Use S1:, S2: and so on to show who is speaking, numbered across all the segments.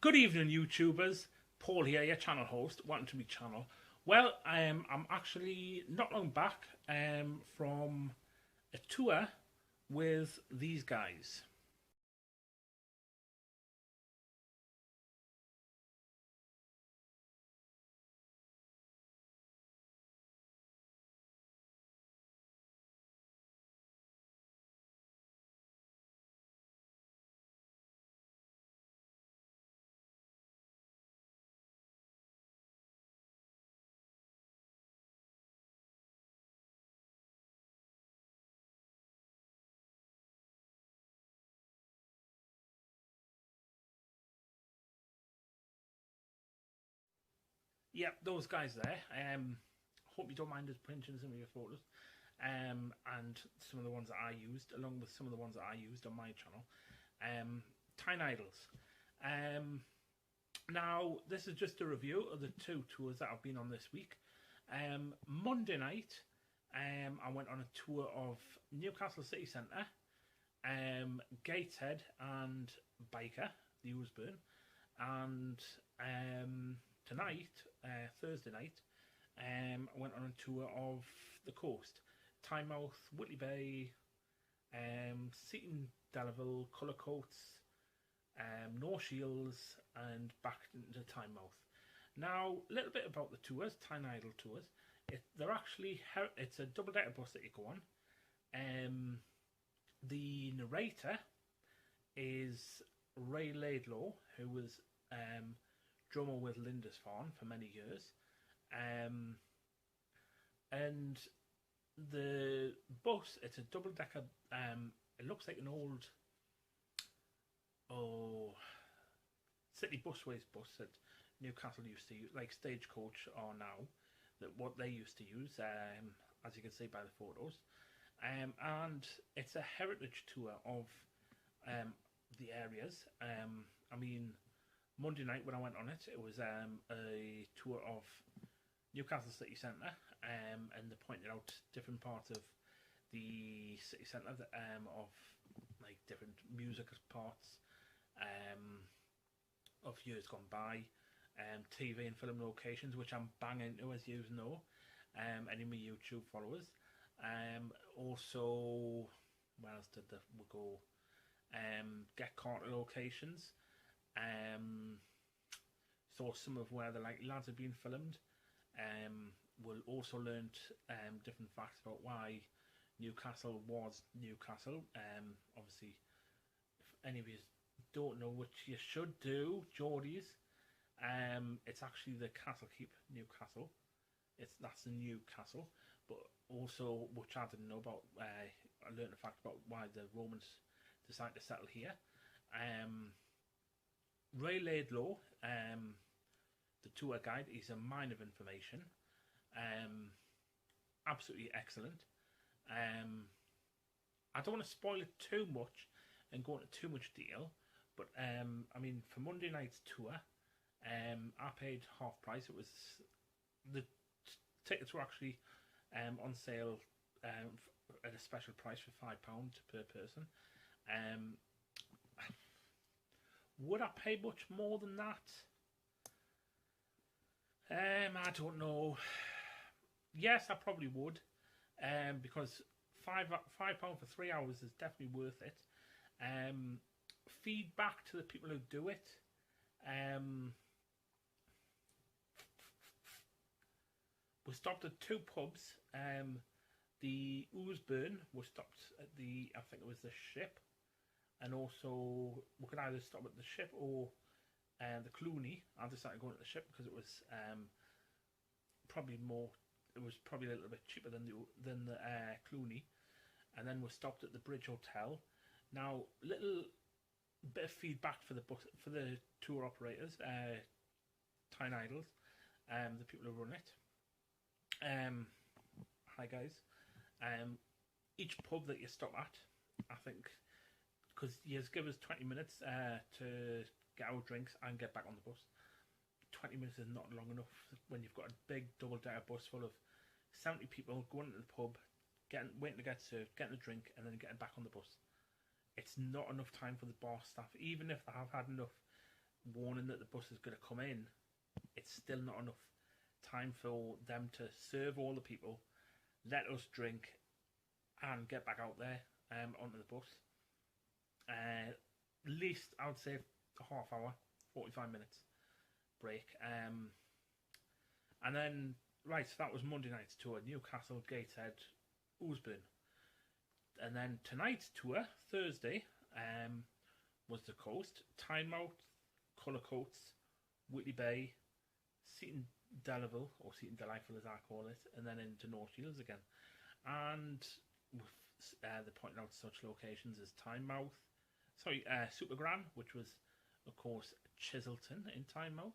S1: Good evening, YouTubers. Paul here, your channel host. Welcome to my channel. Well, I'm actually not long back from a tour with these guys. Yep, those guys there. Hope you don't mind us printing some of your photos. And some of the ones that I used, along with some of the ones that I used on my channel. Tyne Idols. Now, this is just a review of the two tours that I've been on this week. Monday night, I went on a tour of Newcastle City Centre, Gateshead and Biker, the Ousburn. And tonight, Thursday night, I went on a tour of the coast. Tynemouth, Whitley Bay, Seaton, Delaval, Cullercoats, North Shields, and back into Tynemouth. Now, a little bit about the tours, Tyne Idol tours. It's a double-decker bus that you go on. The narrator is Ray Laidlaw, who was drummer with Lindisfarne for many years. And the bus, it's a double-decker, it looks like an old City Busways bus that Newcastle used to use, like Stagecoach or now, that what they used to use, as you can see by the photos. And it's a heritage tour of the areas. I mean, Monday night when I went on it, it was a tour of Newcastle City Centre, and they pointed out different parts of the city centre of like different music parts of years gone by, TV and film locations, which I'm banging into, as you know, any of my YouTube followers. Also, where else did we go? Get Carter locations. So some of where the lads have been filmed. We'll also learn different facts about why Newcastle was Newcastle. Obviously, if any of you don't know, which you should do, Geordies, it's actually the Castle Keep Newcastle. That's the Newcastle, but also, which I didn't know about, I learned a fact about why the Romans decided to settle here. Ray Laidlaw, the tour guide, is a mine of information. Absolutely excellent. I don't want to spoil it too much and go into too much detail, but I mean, for Monday night's tour, I paid half price. It was the tickets were actually on sale at a special price for £5 per person. Would I pay much more than that? I don't know. Yes, I probably would, because £5 for 3 hours is definitely worth it. Feedback to the people who do it. We stopped at two pubs. The Ousburn was stopped at I think it was the Ship, and also we could either stop at the Ship or the Cluny. I decided going to the Ship because it was probably more. It was probably a little bit cheaper than the Cluny, and then we stopped at the Bridge Hotel. Now, little bit of feedback for the tour operators, Tyne Idols, the people who run it. Hi guys. Each pub that you stop at, I think, because you give us 20 minutes to get our drinks and get back on the bus. 20 minutes is not long enough when you've got a big double-decker bus full of 70 people going to the pub, waiting to get served, getting a drink, and then getting back on the bus. It's not enough time for the bar staff, even if they have had enough warning that the bus is going to come in, it's still not enough time for them to serve all the people, let us drink, and get back out there onto the bus. At least I would say a half hour, 45 minutes break. And then, right, so that was Monday night's tour, Newcastle, Gateshead, Ousburn. And then tonight's tour, Thursday, was the coast, Tynemouth, Cullercoats, Whitley Bay, Seaton Delaval, or Seaton Delightful as I call it, and then into North Shields again. And with they're pointing out such locations as Tynemouth, Supergran, which was, of course, Chiselton in Tynemouth.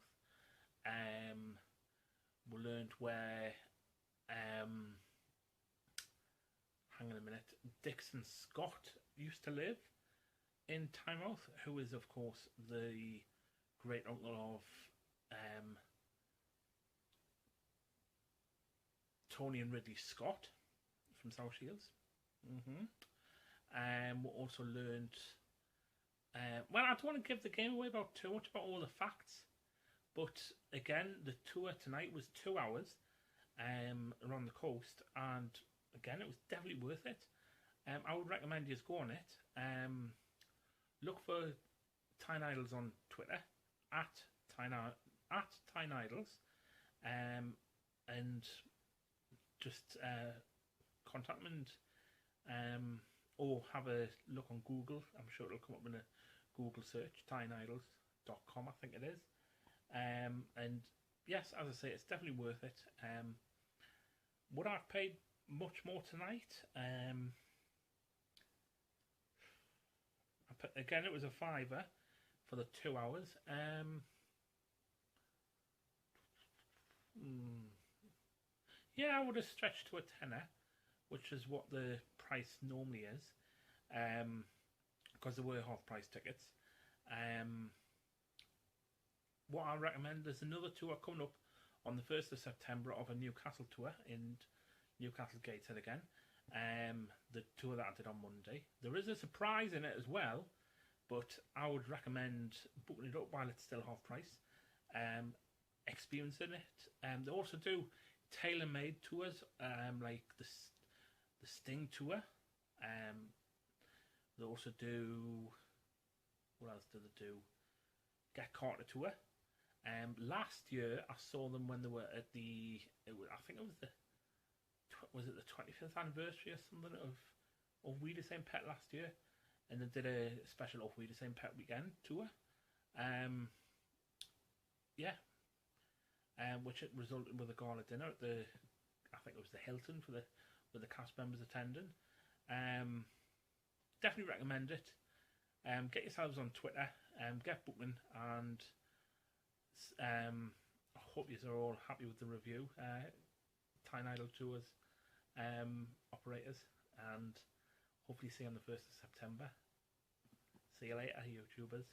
S1: We learned where, hang on a minute, Dixon Scott used to live in Tynemouth, who is, of course, the great uncle of Tony and Ridley Scott from South Shields. We also learned, well, I don't want to give the game away about too much about all the facts, but again, the tour tonight was 2 hours around the coast, and again, it was definitely worth it. I would recommend you go on it. Look for Tyne Idols on Twitter at Tyne Idols, and just contact them and or have a look on Google. I'm sure it'll come up in a Google search, tyneidols.com, I think it is. And yes, as I say, it's definitely worth it. Would I have paid much more tonight? Again, it was a £5 for the 2 hours. Yeah, I would have stretched to a tenner, which is what the price normally is, because there were half-price tickets. What I recommend, there's another tour coming up on the 1st of September of a Newcastle tour in Newcastle Gateshead again. The tour that I did on Monday. There is a surprise in it as well, but I would recommend booking it up while it's still half price. Experiencing it. They also do tailor-made tours, like the Sting tour. They also do, what else do they do? Get Carter tour. Last year I saw them when they were at the, I think it was it the 25th anniversary or something of We the Same Pet last year, and they did a special of We the Same Pet weekend tour. Which it resulted with a gala dinner at the, I think it was the Hilton with the cast members attending. Definitely recommend it. Get yourselves on Twitter, get booking, and I hope you are all happy with the review. Tyne Idol Tours operators, and hopefully see you on the 1st of September. See you later, YouTubers.